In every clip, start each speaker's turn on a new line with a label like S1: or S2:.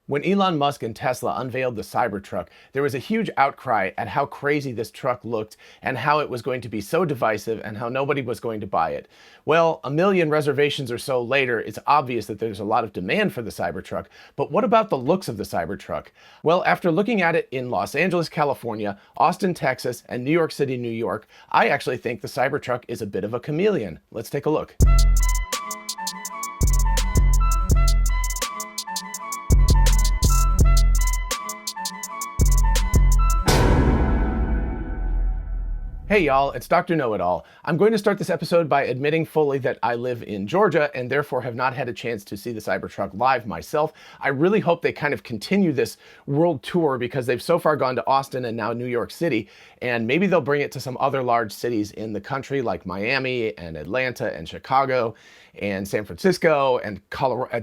S1: When Elon Musk and Tesla unveiled the Cybertruck, there was a huge outcry at how crazy this truck looked and how it was going to be so divisive and how nobody was going to buy it. Well, a million reservations or so later, it's obvious that there's a lot of demand for the Cybertruck, but what about the looks of the Cybertruck? Well, after looking at it in Los Angeles, California, Austin, Texas, and New York City, New York, I actually think the Cybertruck is a bit of a chameleon. Let's take a look. Hey y'all, it's Dr. Know-It-All. I'm going to start this episode by admitting fully that I live in Georgia and therefore have not had a chance to see the Cybertruck live myself. I really hope they kind of continue this world tour because they've so far gone to Austin and now New York City, and maybe they'll bring it to some other large cities in the country like Miami and Atlanta and Chicago and San Francisco and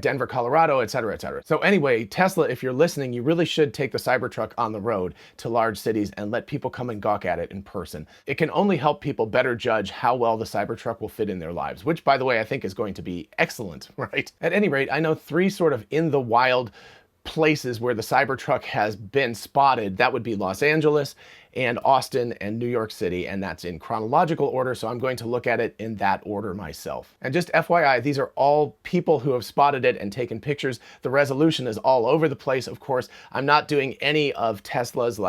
S1: Denver, Colorado, et cetera, et cetera. So anyway, Tesla, if you're listening, you really should take the Cybertruck on the road to large cities and let people come and gawk at it in person. It can only help people better judge how well the Cybertruck will fit in their lives, which, by the way, I think is going to be excellent, right? At any rate, I know three sort of in the wild places where the Cybertruck has been spotted. That would be Los Angeles and Austin and New York City, and that's in chronological order, so I'm going to look at it in that order myself. And just FYI, these are all people who have spotted it and taken pictures. The resolution is all over the place, of course. I'm not doing any of Tesla's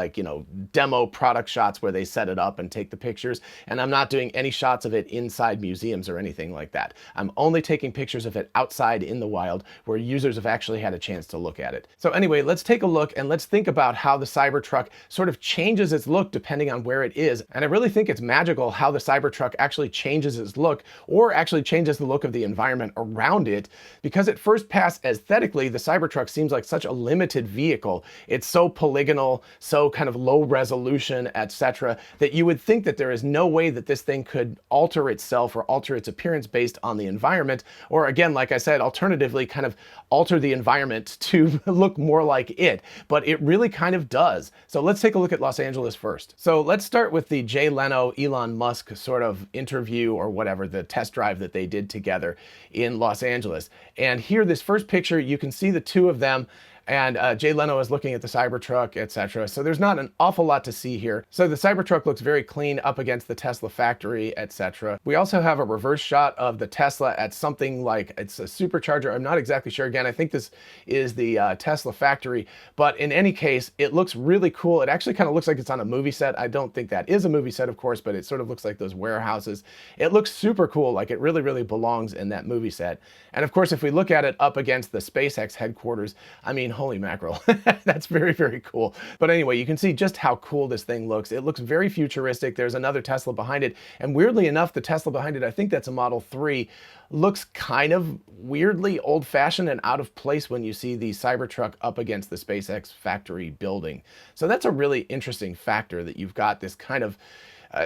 S1: demo product shots where they set it up and take the pictures, and I'm not doing any shots of it inside museums or anything like that. I'm only taking pictures of it outside in the wild where users have actually had a chance to look at it. So anyway, let's take a look and let's think about how the Cybertruck sort of changes its look depending on where it is. And I really think it's magical how the Cybertruck actually changes its look, or actually changes the look of the environment around it, because at first pass aesthetically, the Cybertruck seems like such a limited vehicle. It's so polygonal, so kind of low resolution, etc., that you would think that there is no way that this thing could alter itself or alter its appearance based on the environment, or again, like I said, alternatively kind of alter the environment to look more like it. But it really kind of does. So let's take a look at Los Angeles first. So let's start with the Jay Leno, Elon Musk sort of interview or whatever, the test drive that they did together in Los Angeles. And here, this first picture, you can see the two of them, and Jay Leno is looking at the Cybertruck, etc. So there's not an awful lot to see here. So the Cybertruck looks very clean up against the Tesla factory, etc. We also have a reverse shot of the Tesla at something like, it's a supercharger. I'm not exactly sure. Again, I think this is the Tesla factory, but in any case, it looks really cool. It actually kind of looks like it's on a movie set. I don't think that is a movie set, of course, but it sort of looks like those warehouses. It looks super cool, like it really, really belongs in that movie set. And of course, if we look at it up against the SpaceX headquarters, I mean, holy mackerel. That's very, very cool. But anyway, you can see just how cool this thing looks. It looks very futuristic. There's another Tesla behind it. And weirdly enough, the Tesla behind it, I think that's a Model 3, looks kind of weirdly old-fashioned and out of place when you see the Cybertruck up against the SpaceX factory building. So that's a really interesting factor, that you've got this kind of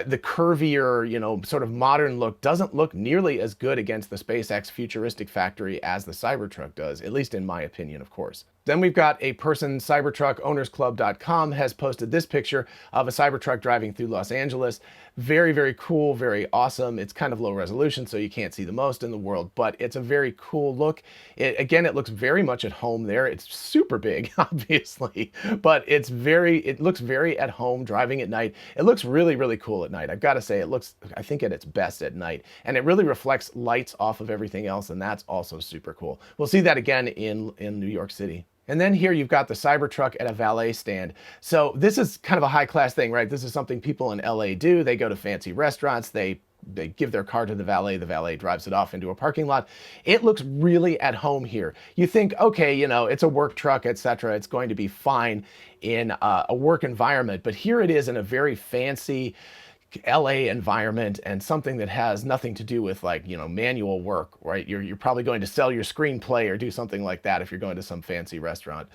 S1: the curvier, sort of modern look doesn't look nearly as good against the SpaceX futuristic factory as the Cybertruck does, at least in my opinion, of course. Then we've got a person, cybertruckownersclub.com has posted this picture of a Cybertruck driving through Los Angeles. Very, very cool, very awesome. It's kind of low resolution, so you can't see the most in the world, but it's a very cool look. Again, it looks very much at home there. It's super big, obviously, but it looks very at home driving at night. It looks really, really cool at night. I've got to say, it looks, I think, at its best at night, and it really reflects lights off of everything else, and that's also super cool. We'll see that again in New York City. And then here you've got the Cybertruck at a valet stand. So this is kind of a high-class thing, right? This is something people in LA do. They go to fancy restaurants, they give their car to the valet drives it off into a parking lot. It looks really at home here. You think, okay, it's a work truck, etc. It's going to be fine in a work environment, but here it is in a very fancy LA environment, and something that has nothing to do with manual work, right? You're probably going to sell your screenplay or do something like that if you're going to some fancy restaurant.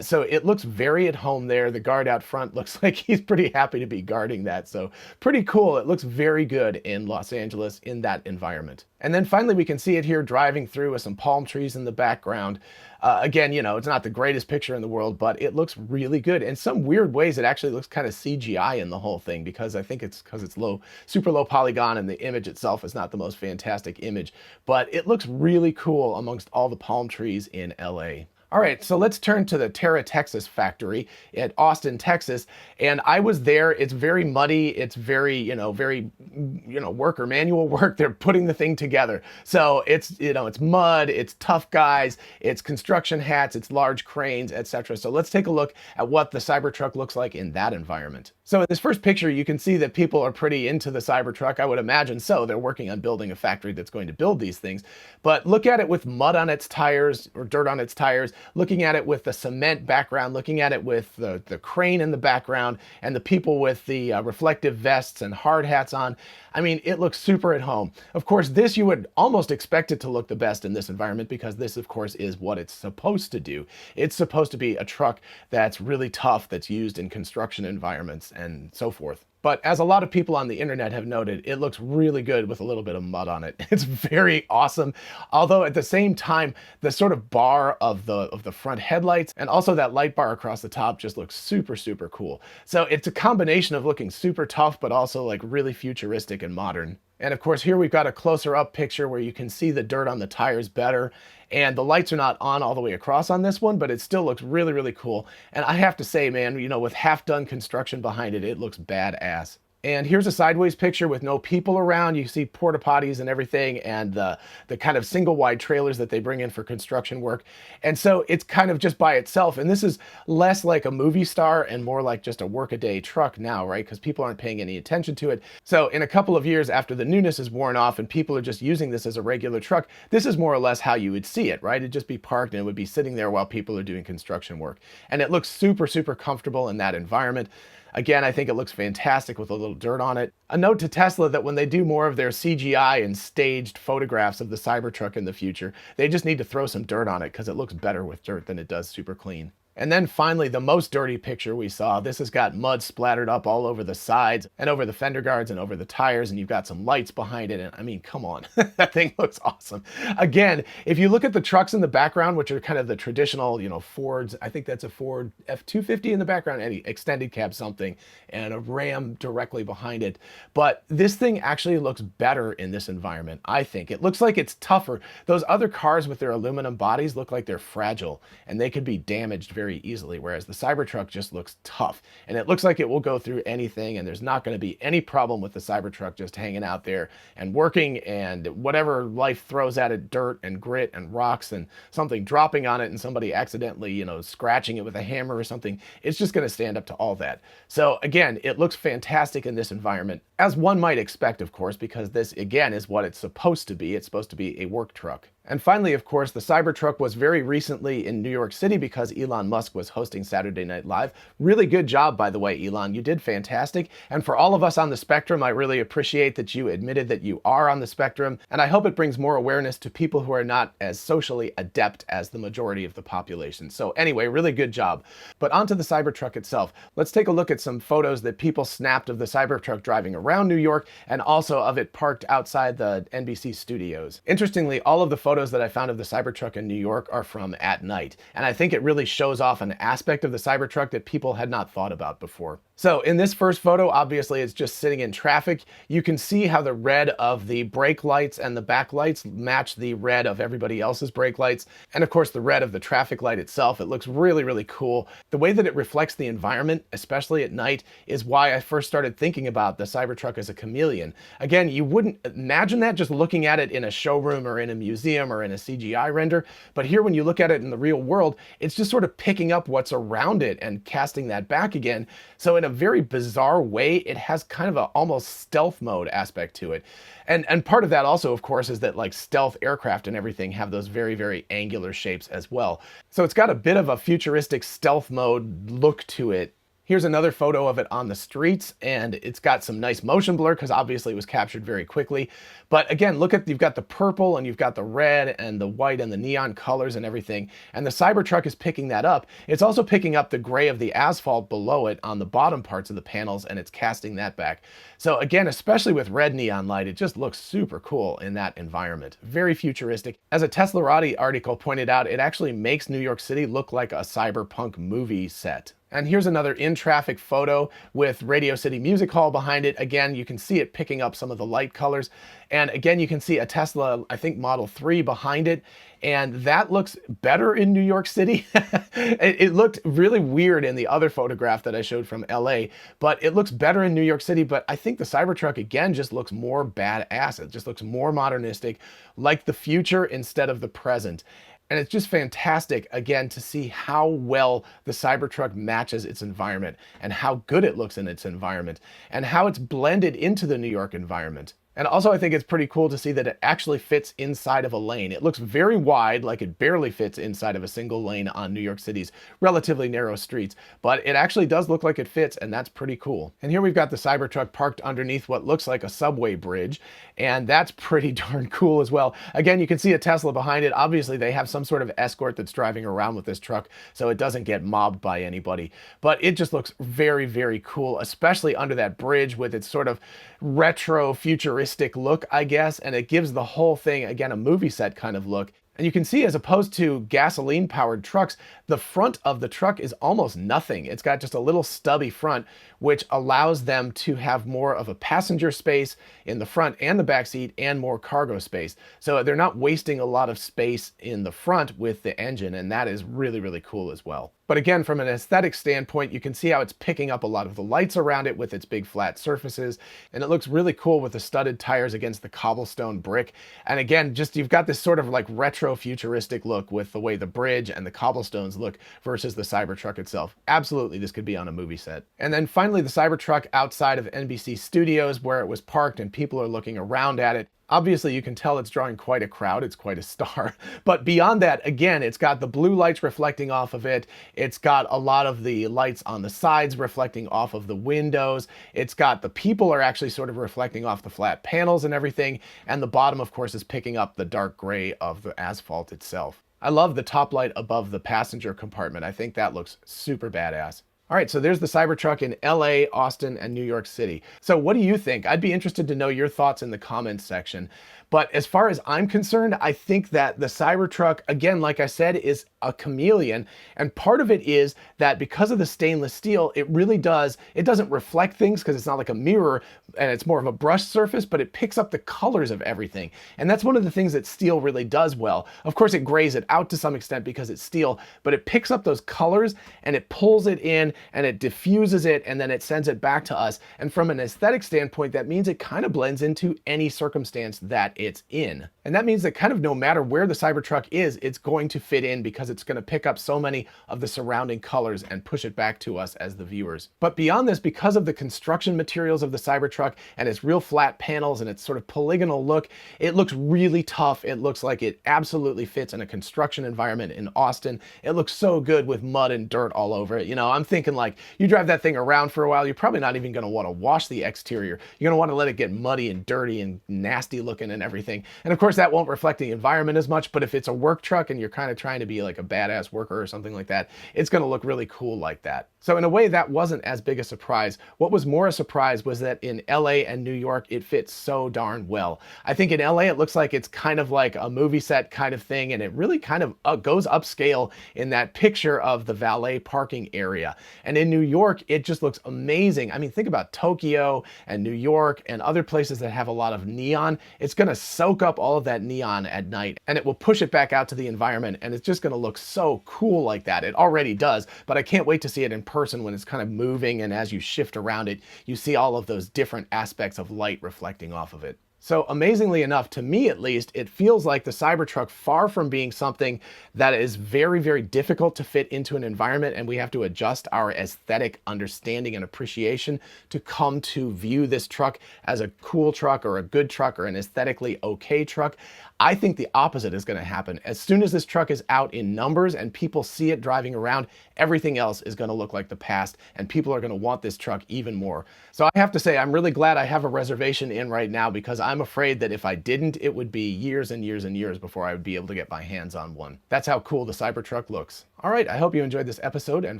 S1: So it looks very at home there. The guard out front looks like he's pretty happy to be guarding that. So pretty cool. It looks very good in Los Angeles in that environment. And then finally, we can see it here driving through with some palm trees in the background. Again, it's not the greatest picture in the world, but it looks really good. In some weird ways, it actually looks kind of CGI in the whole thing, because I think it's because it's super low polygon, and the image itself is not the most fantastic image, but it looks really cool amongst all the palm trees in LA. All right, so let's turn to the Terra Texas factory at Austin, Texas. And I was there. It's very muddy. It's very, worker manual work. They're putting the thing together. So it's mud, it's tough guys, it's construction hats, it's large cranes, etc. So let's take a look at what the Cybertruck looks like in that environment. So in this first picture, you can see that people are pretty into the Cybertruck. I would imagine so. They're working on building a factory that's going to build these things. But look at it with mud on its tires or dirt on its tires, looking at it with the cement background, looking at it with the crane in the background, and the people with the reflective vests and hard hats on. I mean, it looks super at home. Of course, this you would almost expect it to look the best in this environment because this, of course, is what it's supposed to do. It's supposed to be a truck that's really tough, that's used in construction environments and so forth. But as a lot of people on the internet have noted, it looks really good with a little bit of mud on it. It's very awesome. Although at the same time, the sort of bar of the front headlights and also that light bar across the top just looks super, super cool. So it's a combination of looking super tough, but also like really futuristic and modern. And of course, here we've got a closer up picture where you can see the dirt on the tires better. And the lights are not on all the way across on this one, but it still looks really, really cool. And I have to say, man, with half done construction behind it, it looks badass. And here's a sideways picture with no people around. You see porta potties and everything, and the kind of single wide trailers that they bring in for construction work. And so it's kind of just by itself. And this is less like a movie star and more like just a workaday truck now, right? Because people aren't paying any attention to it. So in a couple of years after the newness is worn off and people are just using this as a regular truck, this is more or less how you would see it, right? It'd just be parked and it would be sitting there while people are doing construction work. And it looks super, super comfortable in that environment. Again, I think it looks fantastic with a little dirt on it. A note to Tesla that when they do more of their CGI and staged photographs of the Cybertruck in the future, they just need to throw some dirt on it because it looks better with dirt than it does super clean. And then finally, the most dirty picture we saw. This has got mud splattered up all over the sides and over the fender guards and over the tires, and you've got some lights behind it. And I mean, come on, that thing looks awesome. Again, if you look at the trucks in the background, which are kind of the traditional, Fords, I think that's a Ford F-250 in the background, any extended cab something, and a Ram directly behind it. But this thing actually looks better in this environment, I think. It looks like it's tougher. Those other cars with their aluminum bodies look like they're fragile, and they could be damaged very easily, whereas the Cybertruck just looks tough, and it looks like it will go through anything, and there's not going to be any problem with the Cybertruck just hanging out there and working, and whatever life throws at it, dirt and grit and rocks and something dropping on it and somebody accidentally, scratching it with a hammer or something, it's just going to stand up to all that. So again, it looks fantastic in this environment, as one might expect, of course, because this again is what it's supposed to be. It's supposed to be a work truck. And finally, of course, the Cybertruck was very recently in New York City because Elon Musk was hosting Saturday Night Live. Really good job, by the way, Elon. You did fantastic. And for all of us on the spectrum, I really appreciate that you admitted that you are on the spectrum. And I hope it brings more awareness to people who are not as socially adept as the majority of the population. So anyway, really good job. But onto the Cybertruck itself. Let's take a look at some photos that people snapped of the Cybertruck driving around New York and also of it parked outside the NBC studios. Interestingly, all of the photos that I found of the Cybertruck in New York are from at night. And I think it really shows off an aspect of the Cybertruck that people had not thought about before. So in this first photo, obviously it's just sitting in traffic. You can see how the red of the brake lights and the back lights match the red of everybody else's brake lights. And of course the red of the traffic light itself. It looks really, really cool. The way that it reflects the environment, especially at night, is why I first started thinking about the Cybertruck as a chameleon. Again, you wouldn't imagine that just looking at it in a showroom or in a museum or in a CGI render. But here when you look at it in the real world, it's just sort of picking up what's around it and casting that back again. So in a very bizarre way, it has kind of a almost stealth mode aspect to it. And part of that also, of course, is that like stealth aircraft and everything have those very, very angular shapes as well. So it's got a bit of a futuristic stealth mode look to it. Here's another photo of it on the streets, and it's got some nice motion blur because obviously it was captured very quickly. But again, look at, you've got the purple and you've got the red and the white and the neon colors and everything. And the Cybertruck is picking that up. It's also picking up the gray of the asphalt below it on the bottom parts of the panels, and it's casting that back. So again, especially with red neon light, it just looks super cool in that environment. Very futuristic. As a Teslarati article pointed out, it actually makes New York City look like a cyberpunk movie set. And here's another in-traffic photo with Radio City Music Hall behind it. Again, you can see it picking up some of the light colors. And again, you can see a Tesla, I think Model 3 behind it. And that looks better in New York City. It looked really weird in the other photograph that I showed from LA, but it looks better in New York City. But I think the Cybertruck, again, just looks more badass. It just looks more modernistic, like the future instead of the present. And it's just fantastic, again, to see how well the Cybertruck matches its environment and how good it looks in its environment and how it's blended into the New York environment. And also, I think it's pretty cool to see that it actually fits inside of a lane. It looks very wide, like it barely fits inside of a single lane on New York City's relatively narrow streets, but it actually does look like it fits, and that's pretty cool. And here we've got the Cybertruck parked underneath what looks like a subway bridge, and that's pretty darn cool as well. Again, you can see a Tesla behind it. Obviously, they have some sort of escort that's driving around with this truck, so it doesn't get mobbed by anybody. But it just looks very, very cool, especially under that bridge with its sort of retro futuristic look, I guess, and it gives the whole thing, again, a movie set kind of look. And you can see, as opposed to gasoline powered trucks, the front of the truck is almost nothing. It's got just a little stubby front, which allows them to have more of a passenger space in the front and the back seat and more cargo space. So they're not wasting a lot of space in the front with the engine, and that is really, really cool as well. But again, from an aesthetic standpoint, you can see how it's picking up a lot of the lights around it with its big flat surfaces. And it looks really cool with the studded tires against the cobblestone brick. And again, just you've got this sort of like retro futuristic look with the way the bridge and the cobblestones look versus the Cybertruck itself. Absolutely, this could be on a movie set. And then finally, the Cybertruck outside of NBC Studios, where it was parked and people are looking around at it. Obviously, you can tell it's drawing quite a crowd. It's quite a star. But beyond that, again, it's got the blue lights reflecting off of it. It's got a lot of the lights on the sides reflecting off of the windows. It's got the people are actually sort of reflecting off the flat panels and everything. And the bottom, of course, is picking up the dark gray of the asphalt itself. I love the top light above the passenger compartment. I think that looks super badass. All right, so there's the Cybertruck in LA, Austin, and New York City. So what do you think? I'd be interested to know your thoughts in the comments section. But as far as I'm concerned, I think that the Cybertruck, again, like I said, is a chameleon. And part of it is that because of the stainless steel, it doesn't reflect things because it's not like a mirror and it's more of a brush surface, but it picks up the colors of everything. And that's one of the things that steel really does well. Of course, it grays it out to some extent because it's steel, but it picks up those colors and it pulls it in and it diffuses it and then it sends it back to us. And from an aesthetic standpoint, that means it kind of blends into any circumstance that it's in. And that means that kind of no matter where the Cybertruck is, it's going to fit in because it's going to pick up so many of the surrounding colors and push it back to us as the viewers. But beyond this, because of the construction materials of the Cybertruck and its real flat panels and its sort of polygonal look, it looks really tough. It looks like it absolutely fits in a construction environment in Austin. It looks so good with mud and dirt all over it. You know, I'm thinking like you drive that thing around for a while, you're probably not even going to want to wash the exterior. You're going to want to let it get muddy and dirty and nasty looking and everything. And of course that won't reflect the environment as much, but if it's a work truck and you're kind of trying to be like a badass worker or something like that, it's going to look really cool like that. So in a way, that wasn't as big a surprise. What was more a surprise was that in LA and New York, it fits so darn well. I think in LA, it looks like it's kind of like a movie set kind of thing, and it really kind of goes upscale in that picture of the valet parking area. And in New York, it just looks amazing. I mean, think about Tokyo and New York and other places that have a lot of neon. It's going to soak up all of that neon at night, and it will push it back out to the environment, and it's just going to look so cool like that. It already does, but I can't wait to see it in person when it's kind of moving, and as you shift around it, you see all of those different aspects of light reflecting off of it. So amazingly enough, to me at least, it feels like the Cybertruck, far from being something that is very, very difficult to fit into an environment and we have to adjust our aesthetic understanding and appreciation to come to view this truck as a cool truck or a good truck or an aesthetically okay truck. I think the opposite is going to happen. As soon as this truck is out in numbers and people see it driving around, everything else is going to look like the past and people are going to want this truck even more. So I have to say, I'm really glad I have a reservation in right now because I'm afraid that if I didn't, it would be years and years and years before I would be able to get my hands on one. That's how cool the Cybertruck looks. All right, I hope you enjoyed this episode and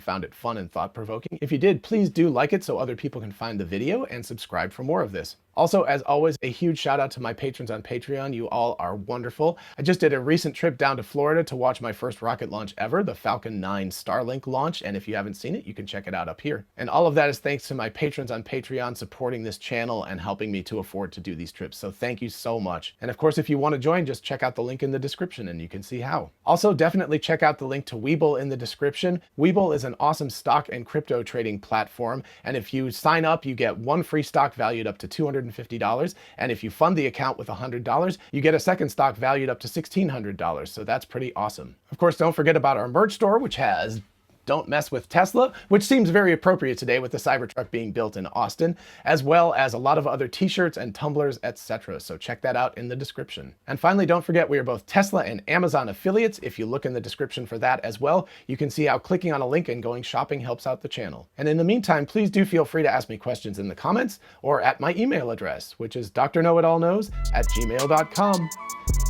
S1: found it fun and thought-provoking. If you did, please do like it so other people can find the video and subscribe for more of this. Also, as always, a huge shout out to my patrons on Patreon. You all are wonderful. I just did a recent trip down to Florida to watch my first rocket launch ever, the Falcon 9 Starlink launch, and if you haven't seen it, you can check it out up here. And all of that is thanks to my patrons on Patreon supporting this channel and helping me to afford to do these trips. So thank you so much. And of course, if you want to join, just check out the link in the description and you can see how. Also, definitely check out the link to WeBull in the description. WeBull is an awesome stock and crypto trading platform, and if you sign up, you get one free stock valued up to $250, and if you fund the account with $100, you get a second stock valued up to $1,600, so that's pretty awesome. Of course, don't forget about our merch store, which has "Don't Mess with Tesla," which seems very appropriate today with the Cybertruck being built in Austin, as well as a lot of other t-shirts and tumblers, etc. So check that out in the description. And finally, don't forget we are both Tesla and Amazon affiliates. If you look in the description for that as well, you can see how clicking on a link and going shopping helps out the channel. And in the meantime, please do feel free to ask me questions in the comments or at my email address, which is drknowitallknows@gmail.com.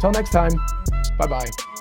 S1: Till next time, bye-bye.